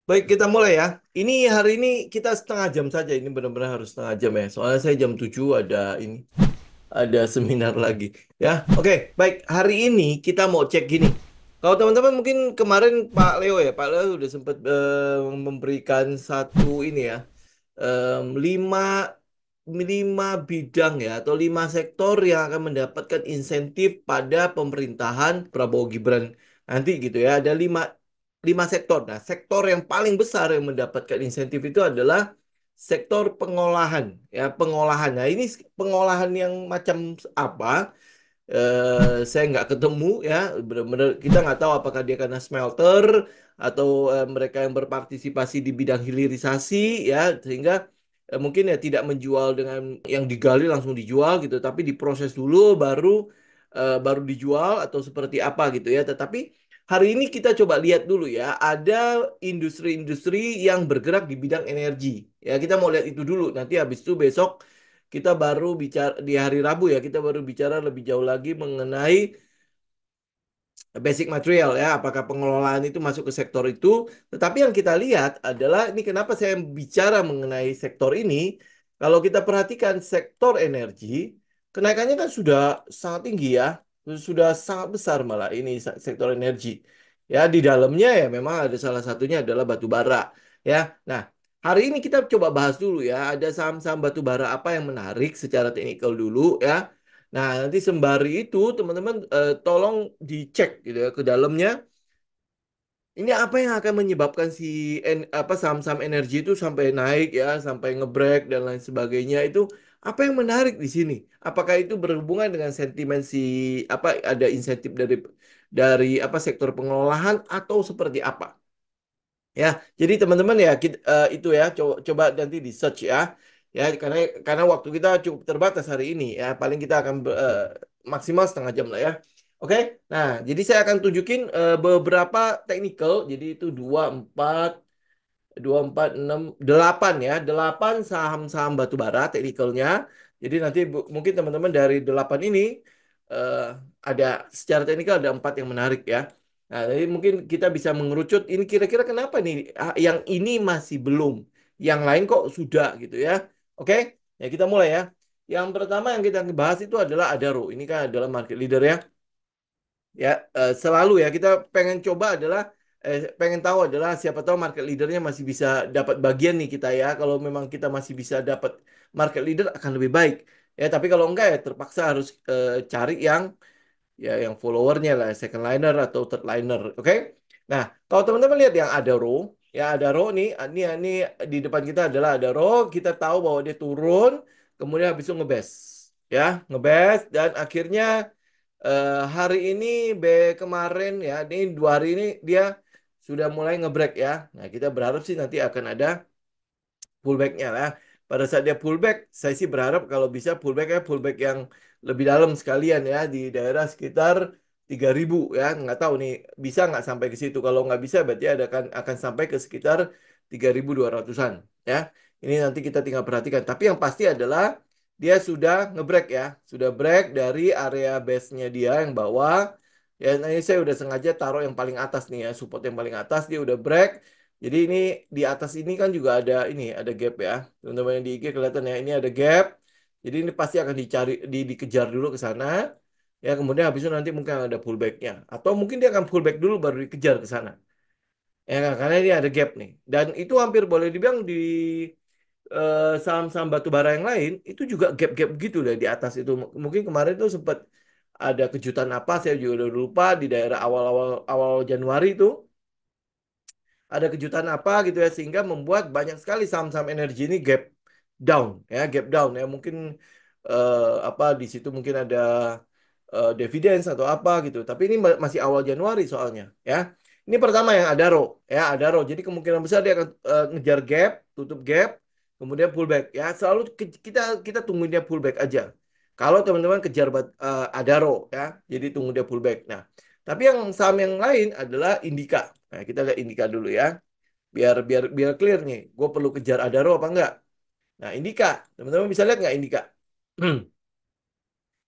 Baik, kita mulai ya. Ini hari ini kita setengah jam saja. Ini benar-benar harus setengah jam ya. Soalnya saya jam 7 ada ini, ada seminar lagi. Ya, oke. Baik, hari ini kita mau cek gini. Kalau teman-teman mungkin kemarin Pak Leo ya, Pak Leo udah sempat memberikan satu ini ya, lima lima bidang ya atau lima sektor yang akan mendapatkan insentif pada pemerintahan Prabowo Gibran nanti gitu ya. Ada lima sektor. Nah, sektor yang paling besar yang mendapatkan insentif itu adalah sektor pengolahan ya, pengolahan. Nah, ini pengolahan yang macam apa? Saya nggak ketemu ya, benar-benar kita nggak tahu apakah dia karena smelter atau mereka yang berpartisipasi di bidang hilirisasi ya, sehingga mungkin ya tidak menjual dengan yang digali langsung dijual gitu, tapi diproses dulu baru dijual atau seperti apa gitu ya. Tetapi hari ini kita coba lihat dulu ya, ada industri-industri yang bergerak di bidang energi ya. Kita mau lihat itu dulu. Nanti habis itu besok kita baru bicara di hari Rabu ya, kita baru bicara lebih jauh lagi mengenai basic material ya, apakah pengelolaan itu masuk ke sektor itu. Tetapi yang kita lihat adalah ini kenapa saya bicara mengenai sektor ini. Kalau kita perhatikan sektor energi, kenaikannya kan sudah sangat tinggi ya, sudah sangat besar malah ini sektor energi. Ya, di dalamnya ya memang ada salah satunya adalah batu bara ya. Nah, hari ini kita coba bahas dulu ya, ada saham-saham batu bara apa yang menarik secara teknikal dulu ya. Nah, nanti sembari itu teman-teman tolong dicek gitu ya ke dalamnya. Ini apa yang akan menyebabkan si apa saham-saham energi itu sampai naik ya, sampai ngebreak dan lain sebagainya itu apa yang menarik di sini? Apakah itu berhubungan dengan sentimen si apa ada insentif dari apa sektor pengolahan atau seperti apa? Ya, jadi teman-teman ya itu ya coba nanti di search ya. Ya, karena waktu kita cukup terbatas hari ini ya. Paling kita akan maksimal setengah jam lah ya. Oke. Nah, jadi saya akan tunjukin beberapa technical. Jadi itu 2, 4, 6, 8 ya. 8 saham-saham batubara teknikalnya. Jadi nanti mungkin teman-teman dari 8 ini eh, ada secara teknikal ada 4 yang menarik ya. Nah, jadi mungkin kita bisa mengerucut ini kira-kira kenapa nih yang ini masih belum, yang lain kok sudah gitu ya. Oke, ya kita mulai ya. Yang pertama yang kita bahas itu adalah Adaro. Ini kan adalah market leader ya. Ya, selalu ya kita pengen coba adalah pengen tahu adalah siapa tahu market leadernya masih bisa dapat bagian nih kita ya. Kalau memang kita masih bisa dapat market leader akan lebih baik. Ya, tapi kalau enggak ya terpaksa harus cari yang followernya lah, second liner atau third liner. Oke. Nah, kalau teman-teman lihat yang Adaro, ya Adaro nih, ini di depan kita adalah Adaro, kita tahu bahwa dia turun, kemudian habis itu ngebes. Ya, ngebes dan akhirnya hari ini kemarin ya, ini 2 hari ini dia sudah mulai ngebreak ya. Nah, kita berharap sih nanti akan ada pullbacknya lah. Pada saat dia pullback, saya sih berharap kalau bisa pullback yang lebih dalam sekalian ya di daerah sekitar 3.000 ya. Nggak tahu nih bisa nggak sampai ke situ. Kalau nggak bisa berarti akan sampai ke sekitar 3.200-an ya. Ini nanti kita tinggal perhatikan. Tapi yang pasti adalah dia sudah ngebreak ya. Sudah break dari area base-nya dia yang bawah. Ya, nah ini saya udah sengaja taruh yang paling atas nih ya. Support yang paling atas dia udah break. Jadi ini di atas ini kan juga ada gap ya. Teman-teman yang di IG kelihatan ya, ini ada gap. Jadi ini pasti akan dikejar dulu ke sana. Ya, kemudian habis itu nanti mungkin ada pullbacknya. Atau mungkin dia akan pullback dulu baru dikejar ke sana. Ya, kan? Karena ini ada gap nih. Dan itu hampir boleh dibilang di saham-saham batu bara yang lain itu juga gap-gap gitu deh di atas itu. Mungkin kemarin tuh sempat ada kejutan apa saya juga udah lupa di daerah awal-awal awal Januari itu ada kejutan apa gitu ya sehingga membuat banyak sekali saham-saham energi ini gap down ya mungkin apa di situ mungkin ada dividends atau apa gitu tapi ini masih awal Januari soalnya ya ini pertama yang Adaro jadi kemungkinan besar dia akan ngejar gap tutup gap kemudian pullback ya selalu kita kita tungguin dia pullback aja kalau teman-teman kejar Adaro ya jadi tunggu dia pullback nah tapi yang saham yang lain adalah Indika. Nah, kita lihat Indika dulu ya. Biar clear nih. Gue perlu kejar Adaro apa enggak? Nah, Indika. Teman-teman bisa lihat nggak Indika?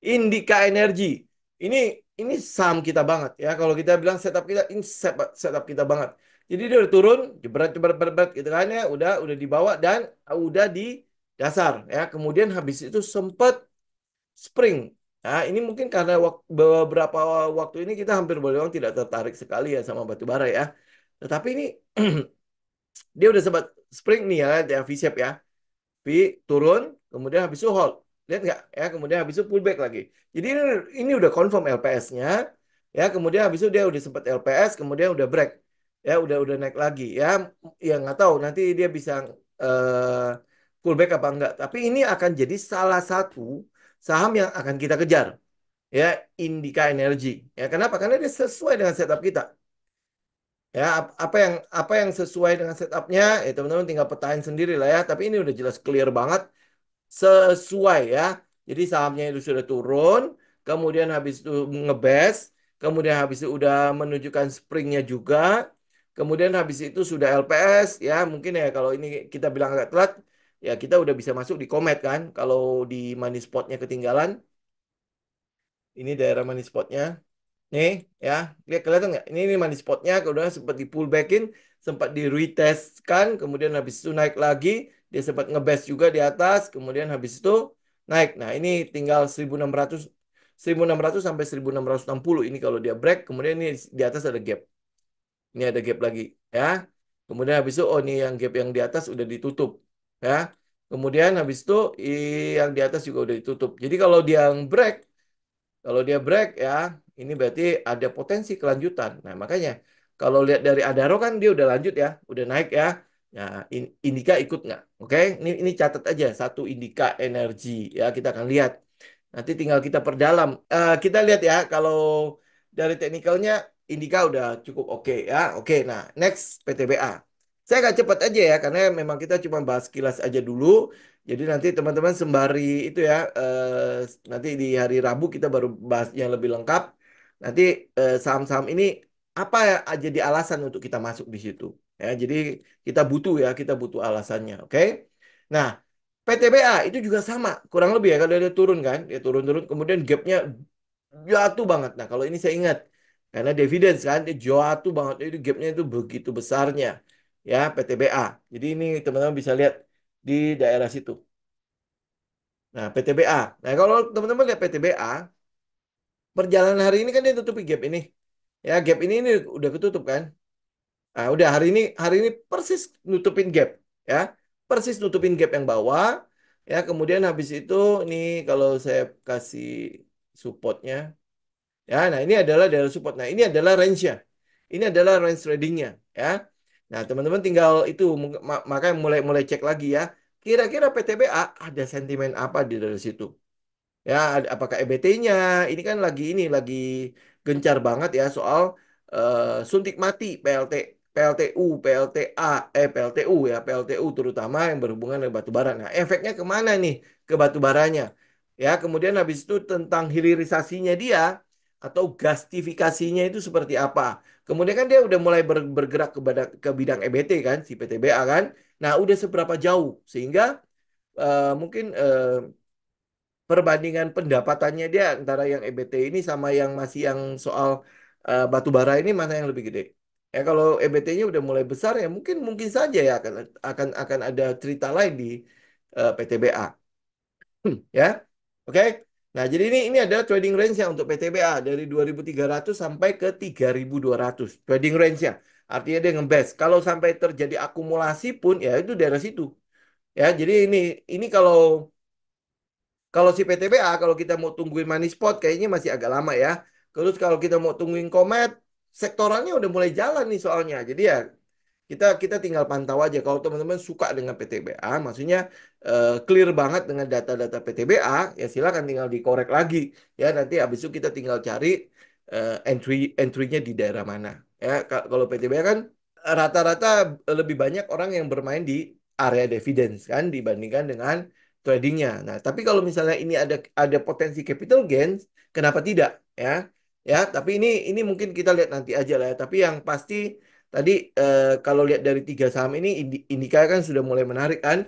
Indika Energi. Ini ini saham kita banget ya. Kalau kita bilang setup kita, ini setup kita banget. Jadi dia udah turun, jebret jebret jebret jebret gitu kan ya, udah dibawa dan udah di dasar ya. Kemudian habis itu sempat spring. Nah, ini mungkin karena beberapa waktu ini kita hampir boleh bilang tidak tertarik sekali ya sama batu bara ya. Tetapi ini dia udah sempat spring nih ya, dia V-shape ya. V turun, kemudian habis itu hold. Lihat nggak? Ya, kemudian habis itu pullback lagi. Jadi ini udah confirm LPS-nya. Ya, kemudian habis itu dia udah sempat LPS, kemudian udah break. Ya, udah naik lagi. Ya nggak tahu nanti dia bisa eh, pullback apa enggak. Tapi ini akan jadi salah satu saham yang akan kita kejar. Ya, Indica Energy. Ya, kenapa? Karena dia sesuai dengan setup kita. Ya, apa yang sesuai dengan setupnya, ya teman-teman tinggal petain sendiri lah ya. Tapi ini udah jelas clear banget sesuai ya. Jadi sahamnya itu sudah turun, kemudian habis itu ngebest, kemudian habis itu udah menunjukkan springnya juga, kemudian habis itu sudah LPS ya. Mungkin ya kalau ini kita bilang agak telat, ya kita udah bisa masuk di Komet kan. Kalau di money spotnya ketinggalan, ini daerah money spotnya. Nih, ya, lihat kelihatan nggak? Ini money spotnya, kemudian sempat di pullbackin, sempat di retest kan, kemudian habis itu naik lagi, dia sempat ngebest juga di atas, kemudian habis itu naik. Nah, ini tinggal 1600 sampai 1660 ini kalau dia break, kemudian ini di atas ada gap. Ini ada gap lagi, ya. Kemudian habis itu, oh ini yang gap yang di atas udah ditutup, ya. Kemudian habis itu yang di atas juga udah ditutup. Jadi kalau dia break ya, ini berarti ada potensi kelanjutan. Nah, makanya kalau lihat dari Adaro kan dia udah lanjut ya, udah naik ya. Nah, Indika ikut nggak? Oke, ini catat aja satu Indika Energi ya, kita akan lihat. Nanti tinggal kita perdalam. Kita lihat ya, kalau dari teknikalnya Indika udah cukup oke ya. Oke, nah next PTBA. Saya agak cepat aja ya, karena memang kita cuma bahas kilas aja dulu. Jadi nanti teman-teman sembari itu ya, nanti di hari Rabu kita baru bahas yang lebih lengkap. Nanti saham-saham ini apa ya jadi alasan untuk kita masuk di situ. Ya, jadi kita butuh alasannya, oke? Nah, PTBA itu juga sama, kurang lebih ya kalau dia turun kan, dia turun-turun, kemudian gapnya jatuh banget. Nah, kalau ini saya ingat, karena dividends kan, dia jatuh banget, itu gapnya itu begitu besarnya, ya PTBA. Jadi ini teman-teman bisa lihat di daerah situ. Nah, PTBA. Nah, kalau teman-teman lihat PTBA, perjalanan hari ini kan dia tutupi gap ini. Ya, gap ini udah ketutup kan. Nah, udah hari ini persis nutupin gap, ya. Persis nutupin gap yang bawah. Ya, kemudian habis itu ini kalau saya kasih supportnya, ya. Nah, ini adalah daerah support. Nah, ini adalah range-nya. Ini adalah range tradingnya, ya. Nah, teman-teman tinggal itu makanya mulai mulai cek lagi ya. Kira-kira PTBA ada sentimen apa di dari situ? Ya, apakah EBT-nya ini kan lagi gencar banget ya soal suntik mati PLTU, PLTA, PLTU ya, PLTU terutama yang berhubungan dengan batu bara. Nah, efeknya kemana nih ke batu baranya? Ya, kemudian habis itu tentang hilirisasinya dia atau gastifikasinya itu seperti apa? Kemudian kan dia udah mulai bergerak ke bidang EBT kan, si PTBA kan. Nah, udah seberapa jauh sehingga mungkin perbandingan pendapatannya dia antara yang EBT ini sama yang masih yang soal batu bara ini mana yang lebih gede? Ya kalau EBT-nya udah mulai besar ya mungkin mungkin saja ya akan ada cerita lain di PTBA. Ya. Oke. Nah, jadi ini adalah trading range-nya untuk PTBA dari 2.300 sampai ke 3.200. Trading range-nya. Artinya dia ngebest. Kalau sampai terjadi akumulasi pun ya itu daerah situ. Ya, jadi ini kalau si PTBA, kalau kita mau tungguin money spot, kayaknya masih agak lama ya. Terus kalau kita mau tungguin Komet, sektoralnya udah mulai jalan nih soalnya. Jadi ya kita kita tinggal pantau aja. Kalau teman-teman suka dengan PTBA, maksudnya clear banget dengan data-data PTBA, ya silakan tinggal dikorek lagi. Ya nanti habis itu kita tinggal cari entry-nya di daerah mana. Ya kalau PTBA kan rata-rata lebih banyak orang yang bermain di area dividends kan dibandingkan dengan tradingnya. Nah, tapi kalau misalnya ini ada potensi capital gains, kenapa tidak? Ya, ya. Tapi ini mungkin kita lihat nanti aja lah. Ya. Tapi yang pasti tadi kalau lihat dari tiga saham ini, Indika kan sudah mulai menarik kan,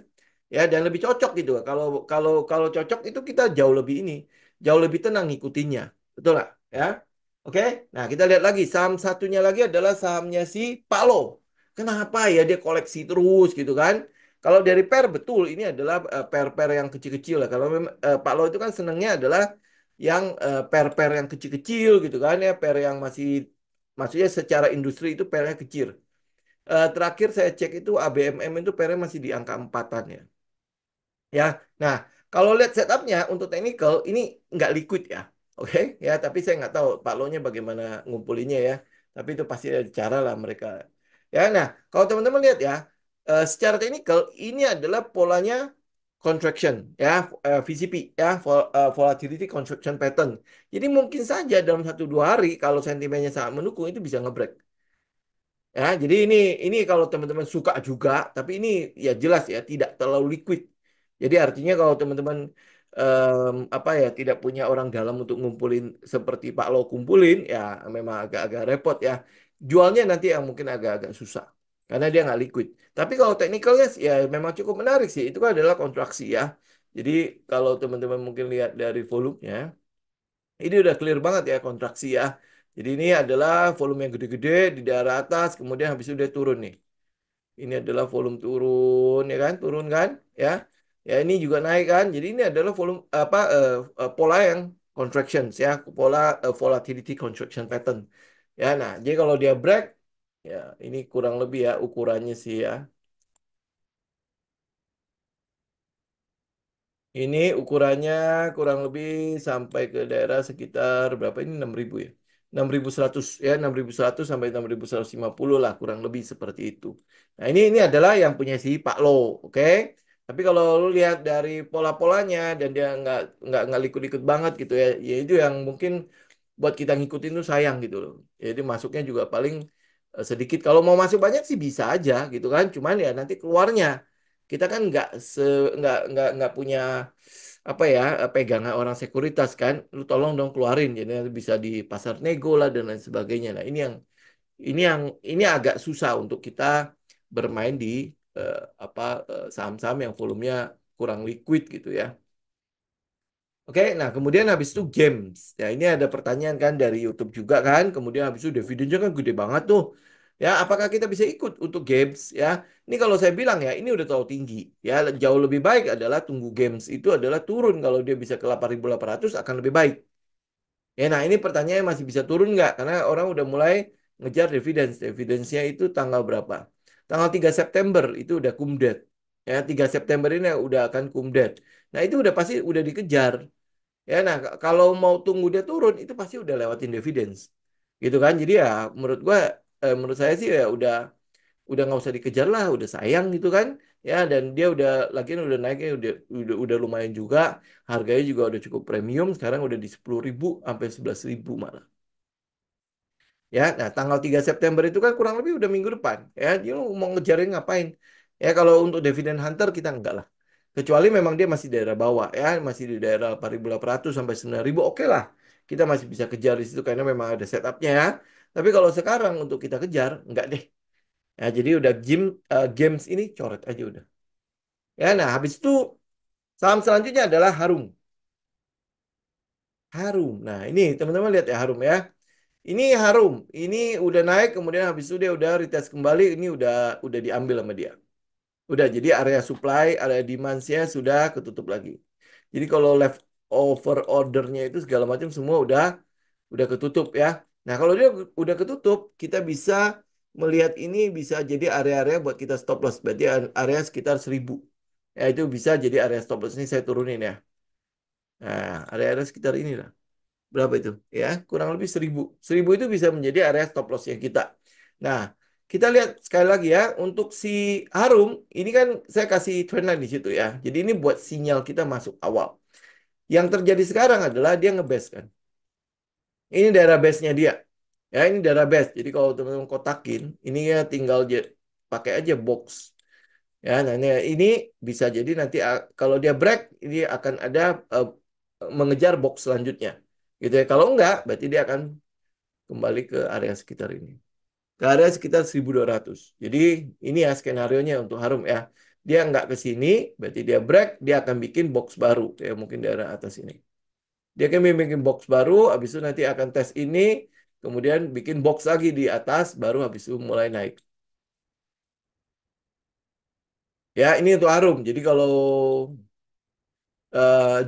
ya dan lebih cocok gitu. Kalau kalau kalau cocok itu kita jauh lebih tenang ngikutinnya, betul nggak? Ya, oke. Nah, kita lihat lagi saham satunya lagi adalah sahamnya si Palo. Kenapa ya dia koleksi terus gitu kan? Kalau dari pair betul ini adalah pair-pair yang kecil-kecil lah. Kalau Pak Lo itu kan senangnya adalah yang pair-pair yang kecil-kecil gitu kan ya, pair yang masih maksudnya secara industri itu pairnya kecil. Terakhir saya cek itu ABMM itu pairnya masih di angka empatan ya. Ya, nah kalau lihat setupnya untuk technical ini nggak liquid ya, oke? Ya, tapi saya nggak tahu Pak Lo-nya bagaimana ngumpulinnya ya. Tapi itu pasti ada cara lah mereka. Ya, nah kalau teman-teman lihat ya, secara technical ini adalah polanya contraction ya, VCP ya, volatility contraction pattern. Jadi mungkin saja dalam 1-2 hari kalau sentimennya sangat mendukung itu bisa ngebreak. Ya, jadi ini kalau teman-teman suka juga, tapi ini ya jelas ya tidak terlalu liquid. Jadi artinya kalau teman-teman apa ya tidak punya orang dalam untuk ngumpulin seperti Pak Lo kumpulin, ya memang agak-agak repot ya. Jualnya nanti yang mungkin agak-agak susah karena dia nggak liquid. Tapi kalau teknikalnya ya memang cukup menarik sih. Itu kan adalah kontraksi ya. Jadi kalau teman-teman mungkin lihat dari volumenya, ini udah clear banget ya kontraksi ya. Jadi ini adalah volume yang gede-gede di daerah atas, kemudian habis itu dia turun nih. Ini adalah volume turun ya kan, turun kan, ya. Ya ini juga naik kan. Jadi ini adalah volume apa pola yang contractions ya, pola volatility contraction pattern. Ya, nah, jadi kalau dia break ya ini kurang lebih ya ukurannya sih ya. Ini ukurannya kurang lebih sampai ke daerah sekitar berapa ini 6.000 ya. 6.100 ya 6.100 sampai 6.150 lah kurang lebih seperti itu. Nah, ini adalah yang punya si Pak Lo, oke? Tapi kalau lu lihat dari pola-polanya dan dia nggak likut-likut banget gitu ya, ya itu yang mungkin buat kita ngikutin tuh sayang gitu loh. Jadi masuknya juga paling sedikit. Kalau mau masuk banyak sih bisa aja gitu kan. Cuman ya nanti keluarnya kita kan nggak punya apa ya pegangan orang sekuritas kan. Lu tolong dong keluarin jadi nanti bisa di pasar nego lah dan lain sebagainya. Nah ini yang ini agak susah untuk kita bermain di eh, apa saham-saham yang volumenya kurang liquid gitu ya. Oke, nah kemudian habis itu games. Ya ini ada pertanyaan kan dari YouTube juga kan. Kemudian habis itu dividennya kan gede banget tuh. Ya, apakah kita bisa ikut untuk games? Ya, ini kalau saya bilang ya, ini udah terlalu tinggi. Ya, jauh lebih baik adalah tunggu games itu adalah turun. Kalau dia bisa ke 8.800 akan lebih baik. Ya, nah ini pertanyaannya masih bisa turun nggak? Karena orang udah mulai ngejar dividends. Dividends-nya itu tanggal berapa? Tanggal 3 September itu udah kumdet. Ya, 3 September ini udah akan kumdet. Nah, itu udah pasti udah dikejar. Ya, nah kalau mau tunggu dia turun itu pasti udah lewatin dividends, gitu kan? Jadi ya menurut gua, menurut saya sih ya udah nggak usah dikejar lah, udah sayang gitu kan? Ya dan dia udah lagian udah naiknya udah lumayan juga, harganya juga udah cukup premium, sekarang udah di 10.000 sampai 11.000 malah. Ya, nah tanggal 3 September itu kan kurang lebih udah minggu depan. Ya, dia mau ngejarin ngapain? Ya kalau untuk dividend hunter kita enggak lah. Kecuali memang dia masih daerah bawah ya, masih di daerah 4.800 sampai 9.000, oke lah. Kita masih bisa kejar di situ karena memang ada setupnya ya. Tapi kalau sekarang untuk kita kejar, enggak deh. Ya, jadi udah games ini coret aja udah. Ya, nah habis itu saham selanjutnya adalah Harum. Harum. Nah, ini teman-teman lihat ya Harum ya. Ini Harum, ini udah naik kemudian habis itu dia udah retest kembali, ini udah diambil sama dia. Udah jadi area supply, area demand-nya sudah ketutup lagi. Jadi kalau leftover ordernya itu segala macam semua udah ketutup ya. Nah, kalau dia udah ketutup, kita bisa melihat ini bisa jadi area-area buat kita stop loss. Berarti area sekitar 1.000. Ya, itu bisa jadi area stop loss ini saya turunin ya. Nah, area-area sekitar ini lah. Berapa itu? Ya, kurang lebih 1.000. 1.000 itu bisa menjadi area stop loss-nya kita. Nah, kita lihat sekali lagi ya, untuk si Harum, ini kan saya kasih trendline di situ ya. Jadi ini buat sinyal kita masuk awal. Yang terjadi sekarang adalah dia ngebase kan. Ini daerah base-nya dia. Ya, ini daerah base. Jadi kalau teman-teman kotakin, ini ya tinggal pakai aja box. Ya, nah ini bisa jadi nanti kalau dia break, ini akan ada mengejar box selanjutnya. Gitu ya. Kalau enggak, berarti dia akan kembali ke area sekitar ini. Ke area sekitar 1.200. Jadi ini ya skenario-nya untuk Harum ya. Dia nggak ke sini, berarti dia break, dia akan bikin box baru. Ya mungkin daerah atas ini. Dia akan bikin box baru, habis itu nanti akan tes ini, kemudian bikin box lagi di atas, baru habis itu mulai naik. Ya, ini untuk Harum. Jadi kalau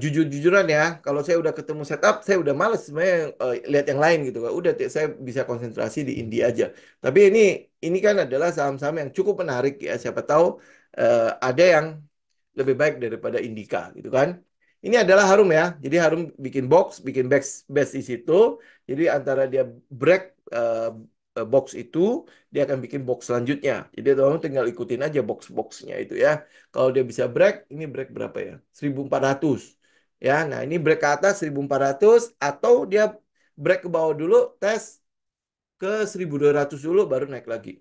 jujur-jujuran ya, kalau saya udah ketemu setup, saya udah males sebenarnya lihat yang lain gitu. Udah, saya bisa konsentrasi di India aja. Tapi ini kan adalah saham-saham yang cukup menarik ya. Siapa tahu ada yang lebih baik daripada Indika gitu kan. Ini adalah Harum ya. Jadi Harum bikin box, bikin base di situ. Jadi antara dia break box itu, dia akan bikin box selanjutnya. Jadi teman-teman tinggal ikutin aja box-boxnya itu ya. Kalau dia bisa break, ini break berapa ya? 1400. Ya, nah ini break ke atas 1400 atau dia break ke bawah dulu, tes ke 1200 dulu baru naik lagi.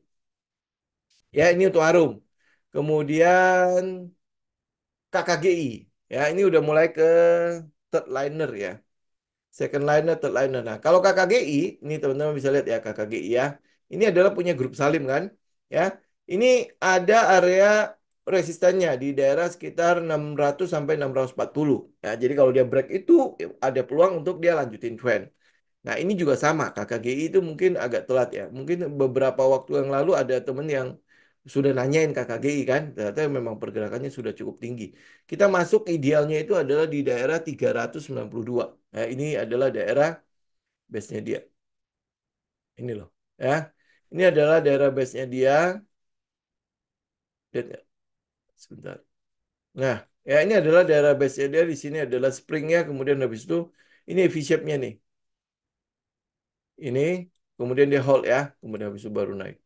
Ya, ini untuk Harum. Kemudian KKGI. Ya, ini udah mulai ke third liner ya. Second liner, third liner. Nah, kalau KKGI, ini teman-teman bisa lihat ya KKGI ya. Ini adalah punya grup Salim kan? Ya. Ini ada area resistannya di daerah sekitar 600 sampai 640. Ya, jadi kalau dia break itu ada peluang untuk dia lanjutin trend. Nah, ini juga sama. KKGI itu mungkin agak telat ya. Mungkin beberapa waktu yang lalu ada temen yang sudah nanyain KKGI kan. Ternyata memang pergerakannya sudah cukup tinggi. Kita masuk idealnya itu adalah di daerah 392. Nah, ini adalah daerah base-nya dia. Ini loh. Ya. Ini adalah daerah base-nya dia. Lihat ya, sebentar. Nah, ya ini adalah daerah base-nya dia. Di sini adalah spring-nya. Kemudian habis itu, ini V-shape-nya nih. Ini. Kemudian dia hold ya. Kemudian habis itu baru naik.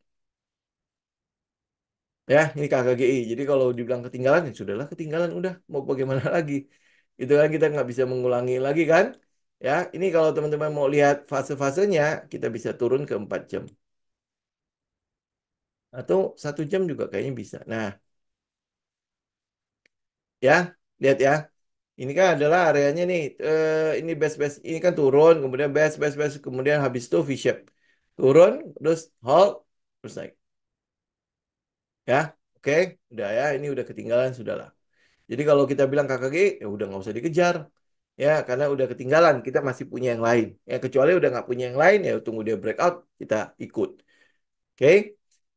Ya, ini KKGI. Jadi kalau dibilang ketinggalan, ya sudahlah ketinggalan. Udah, mau bagaimana lagi? Itu kan kita nggak bisa mengulangi lagi kan? Ya, ini kalau teman-teman mau lihat fase-fasenya, kita bisa turun ke 4 jam. Atau 1 jam juga kayaknya bisa. Nah, ya, lihat ya. Ini kan adalah areanya nih. Ini base-base, ini kan turun, kemudian base, kemudian habis itu V-shape. Turun, terus hold, terus naik. Ya, oke. Udah ya, ini udah ketinggalan, sudahlah. Jadi kalau kita bilang KKG, ya udah nggak usah dikejar. Ya, karena udah ketinggalan, kita masih punya yang lain. Ya, kecuali udah nggak punya yang lain, ya tunggu dia breakout, kita ikut. Oke?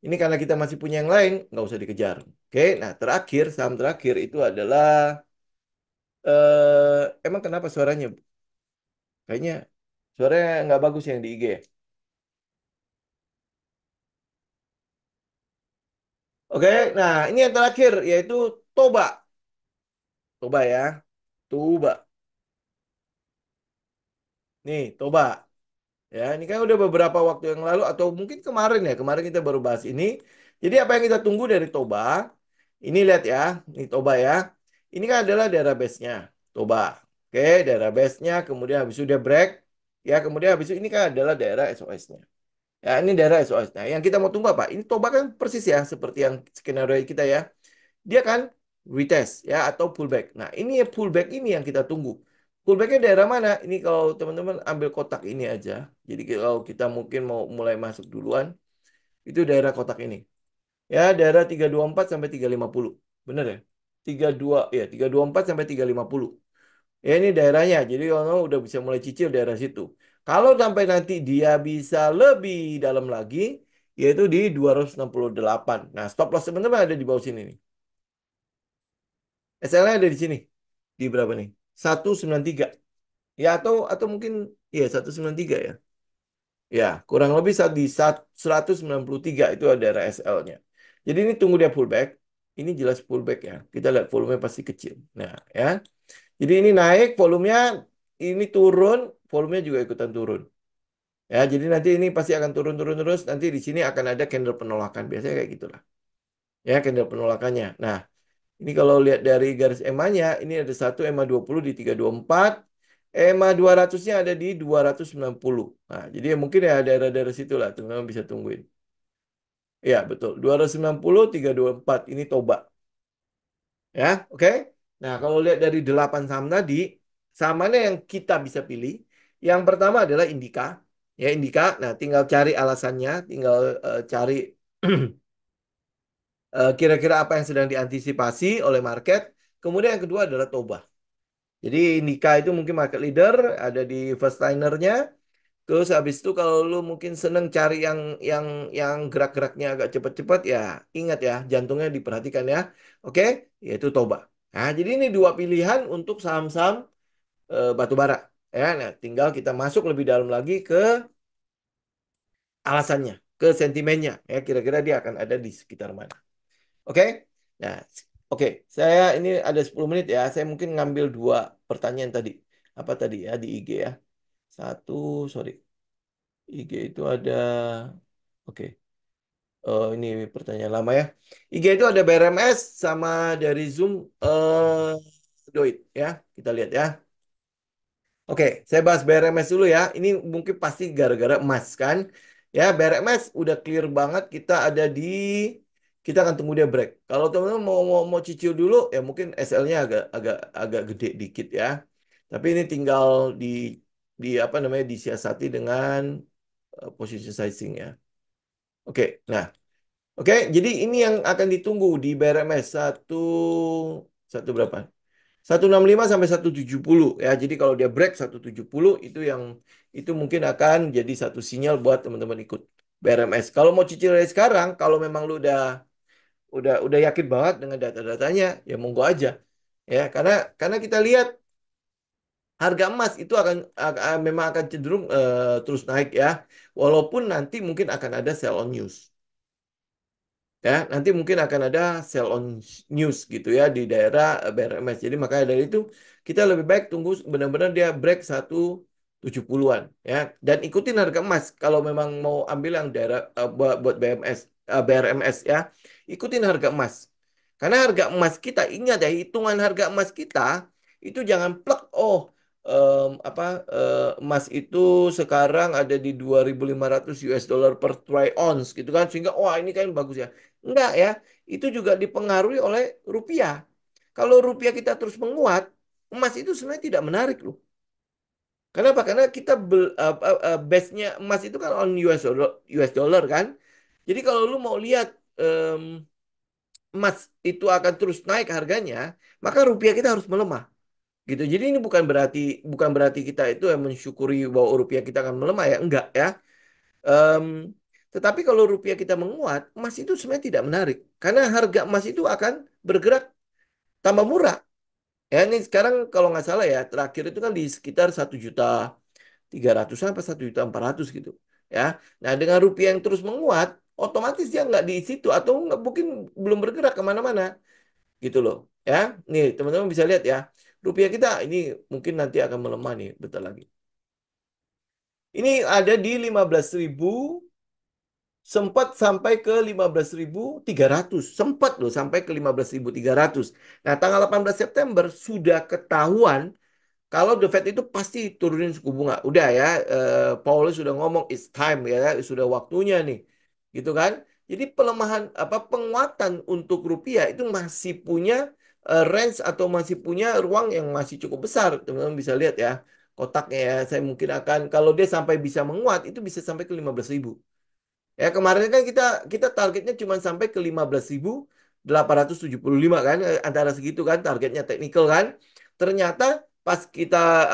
Ini karena kita masih punya yang lain, nggak usah dikejar. Oke? Nah, terakhir, saham terakhir itu adalah, emang kenapa suaranya? Kayaknya suaranya nggak bagus yang di IG. Oke, nah ini yang terakhir, yaitu Toba. Toba ya. Toba. Nih, Toba. Ya, ini kan udah beberapa waktu yang lalu atau mungkin kemarin ya, kemarin kita baru bahas ini. Jadi apa yang kita tunggu dari Toba? Ini lihat ya, ini Toba ya. Ini kan adalah daerah base-nya, Toba. Oke, daerah base-nya, kemudian habis itu dia break. Ya, kemudian habis itu ini kan adalah daerah SOS-nya. Ya, ini daerah SOS. Nah, yang kita mau tunggu apa? Ini Toba kan persis ya, seperti yang skenario kita ya. Dia kan retest ya atau pullback. Nah, ini pullback ini yang kita tunggu. Pullbacknya daerah mana? Ini kalau teman-teman ambil kotak ini aja. Jadi kalau kita mungkin mau mulai masuk duluan, itu daerah kotak ini. Ya, daerah 324 sampai 350. Benar ya? 32 ya, 324 sampai 350. Ya, ini daerahnya. Jadi kalau udah bisa mulai cicil daerah situ. Kalau sampai nanti dia bisa lebih dalam lagi, yaitu di 268. Nah, stop loss teman-teman ada di bawah sini nih. SL-nya ada di sini. Di berapa nih? 193. Ya atau mungkin ya 193 ya. Ya, kurang lebih di 193 itu ada SL-nya. Jadi ini tunggu dia pullback. Ini jelas pullback ya. Kita lihat volumenya pasti kecil. Nah, ya. Jadi ini naik volumenya, ini turun, volumenya juga ikutan turun. Ya, jadi nanti ini pasti akan turun-turun terus. Nanti di sini akan ada candle penolakan. Biasanya kayak gitulah. Ya, candle penolakannya. Nah, ini kalau lihat dari garis EMA-nya, ini ada satu EMA 20 di 324. EMA 200-nya ada di 290. Nah, jadi ya mungkin ya daerah-daerah situ lah. Teman-teman bisa tungguin. Ya, betul. 290, 324. Ini Toba. Ya, oke. Nah, kalau lihat dari 8 saham tadi, saham mana yang kita bisa pilih? Yang pertama adalah Indika. Ya, Indika. Nah, tinggal cari alasannya. Tinggal cari kira-kira apa yang sedang diantisipasi oleh market. Kemudian yang kedua adalah Toba. Jadi Indika itu mungkin market leader, ada di first liner-nya. Terus habis itu kalau lu mungkin seneng cari yang gerak-geraknya agak cepat-cepat ya, ingat ya, jantungnya diperhatikan ya. Oke, yaitu Toba. Nah, jadi ini dua pilihan untuk saham-saham batu bara. Ya, nah, tinggal kita masuk lebih dalam lagi ke alasannya, ke sentimennya. Ya, kira-kira dia akan ada di sekitar mana. Oke? Nah, oke. Saya ini ada 10 menit ya. Saya mungkin ngambil dua pertanyaan tadi. Apa tadi ya di IG ya? Satu, sorry. IG itu ada, oke. Oh, ini pertanyaan lama ya. IG itu ada BRMS sama dari Zoom Doit ya. Kita lihat ya. Oke, saya bahas BRMS dulu ya. Ini mungkin pasti gara-gara emas kan. Ya, BRMS udah clear banget kita akan tunggu dia break. Kalau teman-teman mau cicil dulu ya mungkin SL-nya agak agak agak gede dikit ya. Tapi ini tinggal di apa namanya disiasati dengan posisi sizing ya. Oke, nah, oke, jadi ini yang akan ditunggu di BRMS satu berapa? 165 sampai 170 ya. Jadi kalau dia break 170 itu mungkin akan jadi satu sinyal buat teman-teman ikut BRMS. Kalau mau cicil dari sekarang, kalau memang lu udah yakin banget dengan data-datanya, ya monggo aja. Ya, karena kita lihat harga emas itu memang akan cenderung terus naik ya. Walaupun nanti mungkin akan ada sell on news. Ya, nanti mungkin akan ada sell on news gitu ya di daerah BRMS. Jadi makanya dari itu kita lebih baik tunggu benar-benar dia break 170-an ya dan ikutin harga emas kalau memang mau ambil yang daerah buat BRMS ya. Ikutin harga emas. Karena harga emas kita ingat ya hitungan harga emas kita itu jangan plek apa emas itu sekarang ada di 2.500 US dollar per troy ounce gitu kan sehingga wah ini kan bagus ya. Enggak ya, itu juga dipengaruhi oleh rupiah. Kalau rupiah kita terus menguat, emas itu sebenarnya tidak menarik loh. Kenapa? Karena kita base-nya emas itu kan on US dollar kan. Jadi kalau lu mau lihat emas itu akan terus naik harganya, maka rupiah kita harus melemah gitu. Jadi ini bukan berarti kita itu yang mensyukuri bahwa rupiah kita akan melemah ya, enggak ya. Em, tetapi kalau rupiah kita menguat, emas itu sebenarnya tidak menarik. Karena harga emas itu akan bergerak tambah murah. Ya ini sekarang kalau nggak salah ya, terakhir itu kan di sekitar 1.300.000 sampai 1.400.000 gitu. Ya, nah dengan rupiah yang terus menguat, otomatis dia nggak di situ atau nggak mungkin belum bergerak kemana-mana gitu loh. Ya, nih teman-teman bisa lihat ya, rupiah kita ini mungkin nanti akan melemah nih, bentar lagi. Ini ada di 15.000 sempat sampai ke 15.300 sempat loh sampai ke 15.300. Nah, tanggal 18 September sudah ketahuan kalau The Fed itu pasti turunin suku bunga. Udah ya, Paulus sudah ngomong it's time ya, sudah waktunya nih. Gitu kan? Jadi pelemahan apa penguatan untuk rupiah itu masih punya range atau masih punya ruang yang masih cukup besar. Teman-teman bisa lihat ya kotaknya ya. Saya mungkin akan kalau dia sampai bisa menguat itu bisa sampai ke 15.000. Ya kemarin kan kita kita targetnya cuma sampai ke 15.875 kan antara segitu kan targetnya teknikal kan. Ternyata pas kita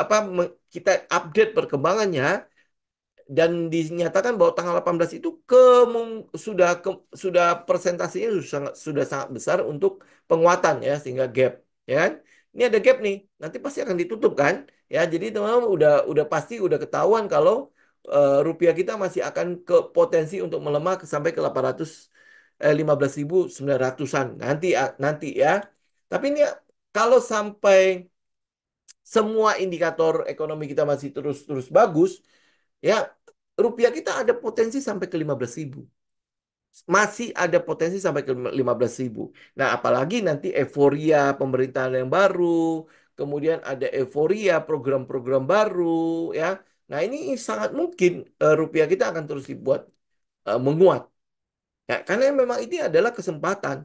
kita update perkembangannya dan dinyatakan bahwa tanggal 18 itu sudah presentasinya sudah sangat besar untuk penguatan ya sehingga gap ya kan. Ini ada gap nih, nanti pasti akan ditutup kan? Ya, jadi teman-teman udah pasti udah ketahuan kalau rupiah kita masih akan ke potensi untuk melemah sampai ke 15.900-an nanti ya. Tapi ini kalau sampai semua indikator ekonomi kita masih terus bagus, ya rupiah kita ada potensi sampai ke 15.000. Masih ada potensi sampai ke 15.000. Nah, apalagi nanti euforia pemerintahan yang baru, kemudian ada euforia program-program baru, ya. Nah, ini sangat mungkin rupiah kita akan terus dibuat menguat. Ya, karena memang ini adalah kesempatan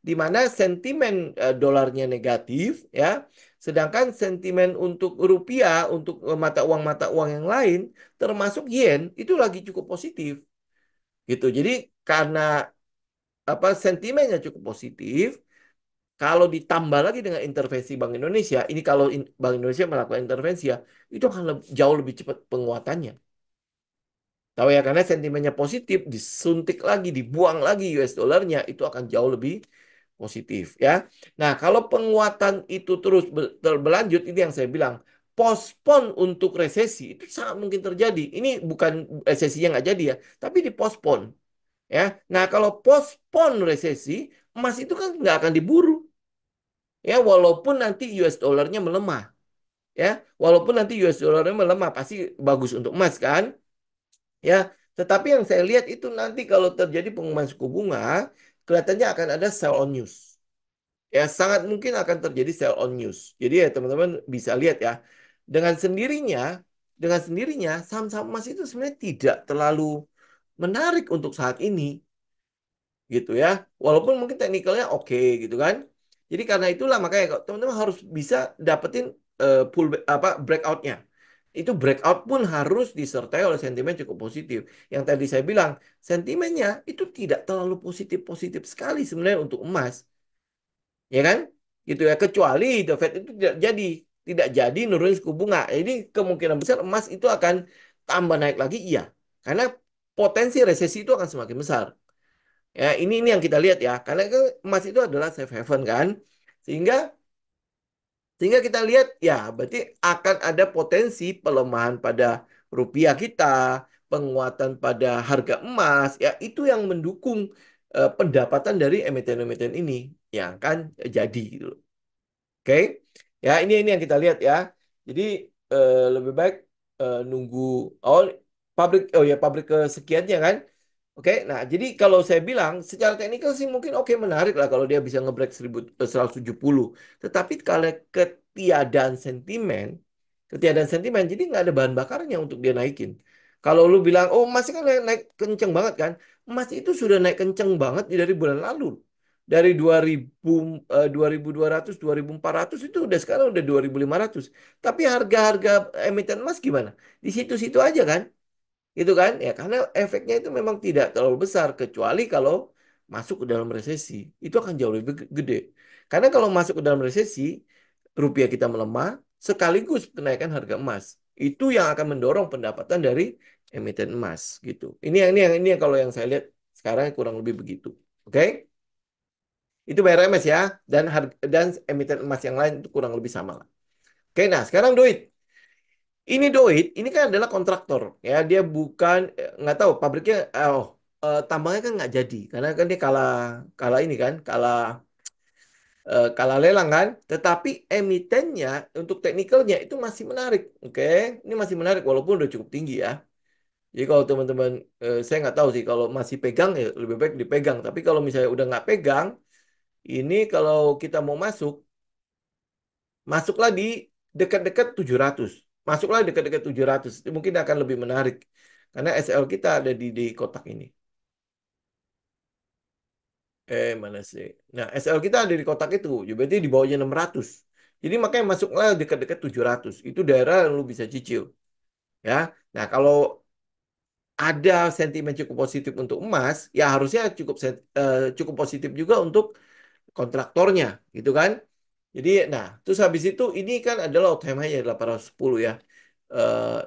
di mana sentimen dolarnya negatif, ya, sedangkan sentimen untuk rupiah, untuk mata uang yang lain, termasuk yen, itu lagi cukup positif, gitu. Jadi karena sentimennya cukup positif, kalau ditambah lagi dengan intervensi Bank Indonesia, ini kalau Bank Indonesia melakukan intervensi ya, itu akan jauh lebih cepat penguatannya. Tahu ya, karena sentimennya positif, disuntik lagi, dibuang lagi US dollarnya, itu akan jauh lebih positif ya. Nah, kalau penguatan itu terus berlanjut, ini yang saya bilang, postpone untuk resesi itu sangat mungkin terjadi. Ini bukan resesi yang nggak jadi ya, tapi dipospon ya. Nah, kalau postpone resesi, emas itu kan nggak akan diburu ya, walaupun nanti US dollarnya melemah ya, walaupun nanti US dollarnya melemah pasti bagus untuk emas kan ya. Tetapi yang saya lihat itu nanti kalau terjadi pengumuman suku bunga, kelihatannya akan ada sell on news. Ya, sangat mungkin akan terjadi sell on news. Jadi ya teman-teman bisa lihat ya, dengan sendirinya, dengan sendirinya saham-saham emas itu sebenarnya tidak terlalu menarik untuk saat ini, gitu ya. Walaupun mungkin teknikalnya oke, gitu kan. Jadi karena itulah makanya teman-teman harus bisa dapetin pull apa breakoutnya. Itu breakout pun harus disertai oleh sentimen cukup positif. Yang tadi saya bilang, sentimennya itu tidak terlalu positif-positif sekali sebenarnya untuk emas, ya kan? Gitu ya. Kecuali The Fed itu tidak jadi nurunin suku bunga. Jadi kemungkinan besar emas itu akan tambah naik lagi, iya. Karena potensi resesi itu akan semakin besar. Ya, ini yang kita lihat ya. Karena kan emas itu adalah safe haven kan. Sehingga sehingga kita lihat ya berarti akan ada potensi pelemahan pada rupiah kita, penguatan pada harga emas, ya itu yang mendukung pendapatan dari emiten-emiten ini yang akan jadi gitu. Oke. Ya, ini yang kita lihat ya. Jadi lebih baik nunggu oh pabrik kesekiannya kan. Oke, nah jadi kalau saya bilang secara teknikal sih mungkin oke menarik lah kalau dia bisa ngebreak 170. Tetapi kalau ketiadaan sentimen, jadi nggak ada bahan bakarnya untuk dia naikin. Kalau lu bilang, oh emas kan naik kenceng banget kan? Emas itu sudah naik kenceng banget dari bulan lalu. Dari 2000, 2200, 2400 itu udah sekarang udah 2500. Tapi harga-harga emiten emas gimana? Di situ-situ aja kan? Gitu kan? Ya karena efeknya itu memang tidak terlalu besar kecuali kalau masuk ke dalam resesi. Itu akan jauh lebih gede. Karena kalau masuk ke dalam resesi, rupiah kita melemah sekaligus kenaikan harga emas. Itu yang akan mendorong pendapatan dari emiten emas gitu. Ini yang kalau yang saya lihat sekarang kurang lebih begitu. Oke? Itu BRMS ya, dan emiten emas yang lain itu kurang lebih sama lah. Oke, nah sekarang duit. Ini Doit, ini kan adalah kontraktor, ya dia bukan nggak tahu pabriknya, tambangnya kan nggak jadi, karena kan dia kalah kalah ini kan, kalah lelang kan. Tetapi emitennya untuk teknikalnya itu masih menarik, oke, ini masih menarik walaupun udah cukup tinggi ya. Jadi kalau teman-teman, saya nggak tahu sih kalau masih pegang ya lebih baik dipegang. Tapi kalau misalnya udah nggak pegang, ini kalau kita mau masuklah di dekat-dekat 700. Masuklah dekat-dekat 700. Itu mungkin akan lebih menarik. Karena SL kita ada di kotak ini. Mana sih? Nah, SL kita ada di kotak itu. Jadi berarti di bawahnya 600. Jadi makanya masuklah dekat-dekat 700. Itu daerah yang lu bisa cicil. Ya. Nah, kalau ada sentimen cukup positif untuk emas, ya harusnya cukup positif juga untuk kontraktornya, gitu kan? Jadi, nah, terus habis itu ini kan adalah all time high 810 ya.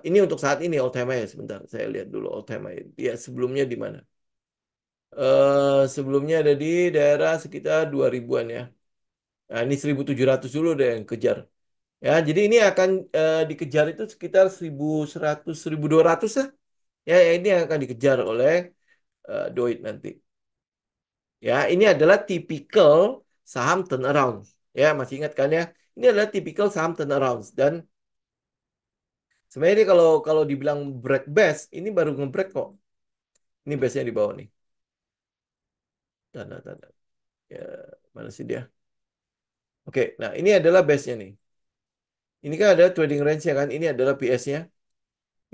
Ini untuk saat ini all time high. Sebentar, saya lihat dulu all time high. Ya, sebelumnya di mana? Sebelumnya ada di daerah sekitar 2000-an ya. Nah, ini 1700 dulu deh yang kejar. Ya, jadi ini akan dikejar itu sekitar 1100, 1200 lah. Ya, ini yang akan dikejar oleh Doit nanti. Ya, ini adalah tipikal saham turnaround. Ya, masih ingat kan ya? Ini adalah tipikal saham turnaround dan sebenarnya ini kalau kalau dibilang break base, ini baru nge-break kok. Ini base-nya di bawah nih. Tanda-tanda. Ya, mana sih dia? Oke, nah ini adalah base-nya nih. Ini kan ada trading range-nya kan. Ini adalah PS-nya.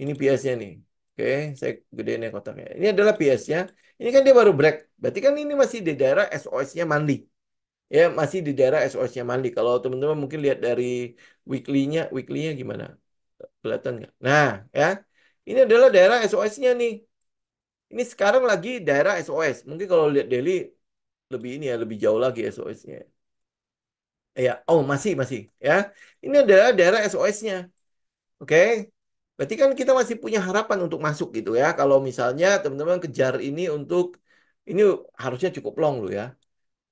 Ini PS-nya nih. Oke, saya gedein ya kotaknya. Ini adalah PS-nya. Ini kan dia baru break. Berarti kan ini masih di daerah SOS-nya mandi. Ya, masih di daerah SOS-nya mandi. Kalau teman-teman mungkin lihat dari weekly-nya gimana? Kelihatan nggak? Nah, ya. Ini adalah daerah SOS-nya nih. Ini sekarang lagi daerah SOS. Mungkin kalau lihat daily lebih ini ya, lebih jauh lagi SOS-nya. Ya, oh masih ya. Ini adalah daerah SOS-nya. Oke. Berarti kan kita masih punya harapan untuk masuk gitu ya. Kalau misalnya teman-teman kejar ini untuk ini harusnya cukup long loh ya.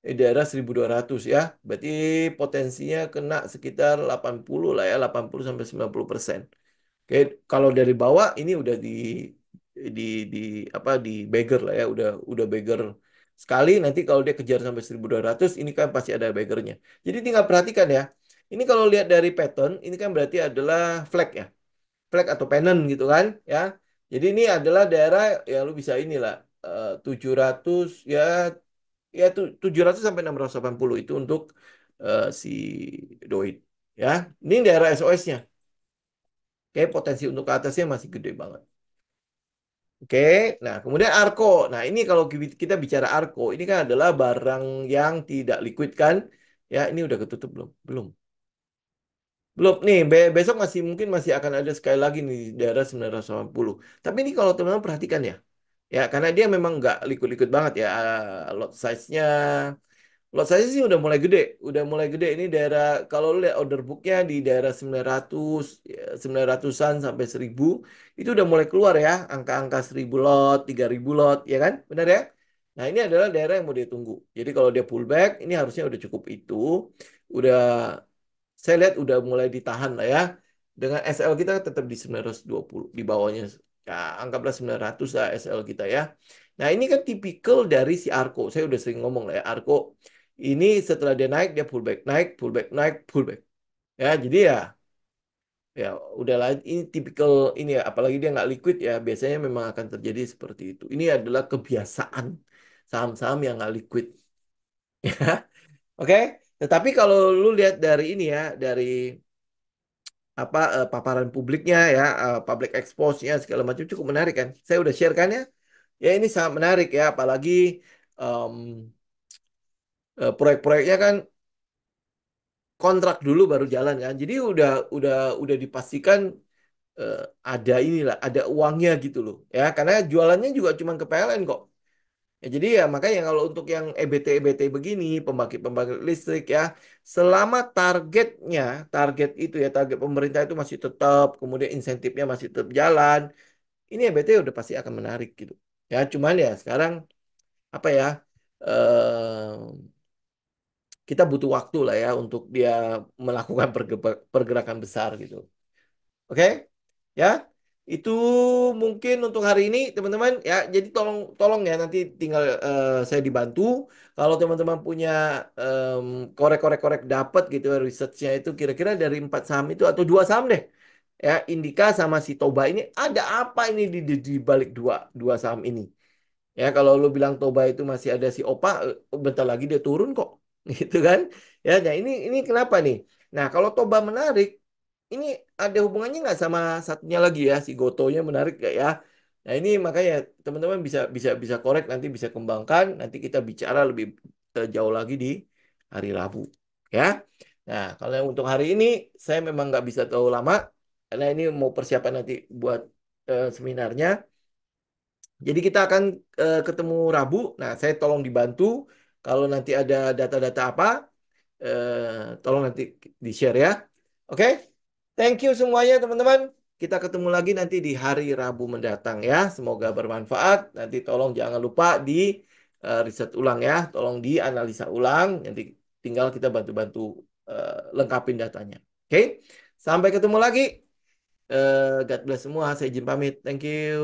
Di daerah 1.200 ya. Berarti potensinya kena sekitar 80 lah ya, 80 sampai 90%. Oke, kalau dari bawah ini udah di di apa di beggar lah ya, udah beggar sekali. Nanti kalau dia kejar sampai 1.200 ini kan pasti ada beggarnya. Jadi tinggal perhatikan ya. Ini kalau lihat dari pattern, ini kan berarti adalah flag ya, flag atau pennant gitu kan ya. Jadi ini adalah daerah ya lu bisa inilah 700 ya, 700 sampai 680 itu untuk si Doid ya. Ini daerah SOS-nya. Oke, potensi untuk ke atasnya masih gede banget. Oke, nah kemudian Arko. Nah ini kalau kita bicara Arko, ini kan adalah barang yang tidak liquid kan? Ya, ini udah ketutup belum? Belum. Belum nih, besok masih mungkin masih akan ada sekali lagi nih di daerah 980. Tapi ini kalau teman-teman perhatikan ya, ya karena dia memang nggak liquid-liquid banget ya, lot size-nya. Lot saya sih udah mulai gede. Ini daerah kalau lu lihat order booknya di daerah 900, ya, 900-an sampai 1.000 itu udah mulai keluar ya, angka-angka 1.000 lot, 3.000 lot, ya kan? Benar ya? Nah, ini adalah daerah yang mau dia tunggu. Jadi kalau dia pullback, ini harusnya udah cukup itu. Udah saya lihat udah mulai ditahan lah ya. Dengan SL kita tetap di 920 di bawahnya. Ya, anggaplah 900 lah SL kita ya. Nah, ini kan tipikal dari si Arko. Saya udah sering ngomong lah ya, Arko ini setelah dia naik, dia pullback, naik, pullback, naik, pullback. Ya, jadi ya udahlah ini tipikal ini ya, apalagi dia nggak liquid ya, biasanya memang akan terjadi seperti itu. Ini adalah kebiasaan saham-saham yang nggak liquid. Oke, tetapi kalau lu lihat dari ini ya, dari apa paparan publiknya ya, public expose-nya segala macam cukup menarik kan. Saya udah share kan ya. Ya ini sangat menarik ya, apalagi em, proyek-proyeknya kan kontrak dulu baru jalan kan. Jadi udah dipastikan eh, ada inilah, ada uangnya gitu loh. Ya, karena jualannya juga cuma ke PLN kok. Ya, jadi ya makanya kalau untuk yang EBT begini, pembangkit listrik ya, selama target itu ya, target pemerintah itu masih tetap, kemudian insentifnya masih tetap jalan, ini EBT udah pasti akan menarik gitu. Ya, cuman ya sekarang apa ya? eh Kita butuh waktu lah ya untuk dia melakukan pergerakan besar gitu. Oke, ya itu mungkin untuk hari ini teman-teman ya. Jadi tolong tolong ya nanti tinggal saya dibantu. Kalau teman-teman punya em, korek-korek-korek dapat gitu ya, researchnya itu kira-kira dari 4 saham itu atau 2 saham deh. Ya, Indika sama si Toba ini ada apa ini di balik dua dua saham ini? Ya, kalau lu bilang Toba itu masih ada si Opa, bentar lagi dia turun kok. Gitu kan? Ya, nah ini kenapa nih? Nah, kalau Toba menarik, ini ada hubungannya nggak sama satunya lagi ya, si Gotonya menarik nggak ya? Nah, ini makanya teman-teman bisa bisa bisa korek nanti bisa kembangkan, nanti kita bicara lebih jauh lagi di hari Rabu. Ya. Nah, kalau yang untuk hari ini saya memang nggak bisa terlalu lama karena ini mau persiapan nanti buat seminarnya. Jadi kita akan ketemu Rabu. Nah, saya tolong dibantu kalau nanti ada data-data apa, tolong nanti di-share ya. Oke? Thank you semuanya teman-teman. Kita ketemu lagi nanti di hari Rabu mendatang ya. Semoga bermanfaat. Nanti tolong jangan lupa di riset ulang ya. Tolong dianalisa ulang. Nanti tinggal kita bantu-bantu lengkapin datanya. Oke? Sampai ketemu lagi. God bless semua. Saya izin pamit. Thank you.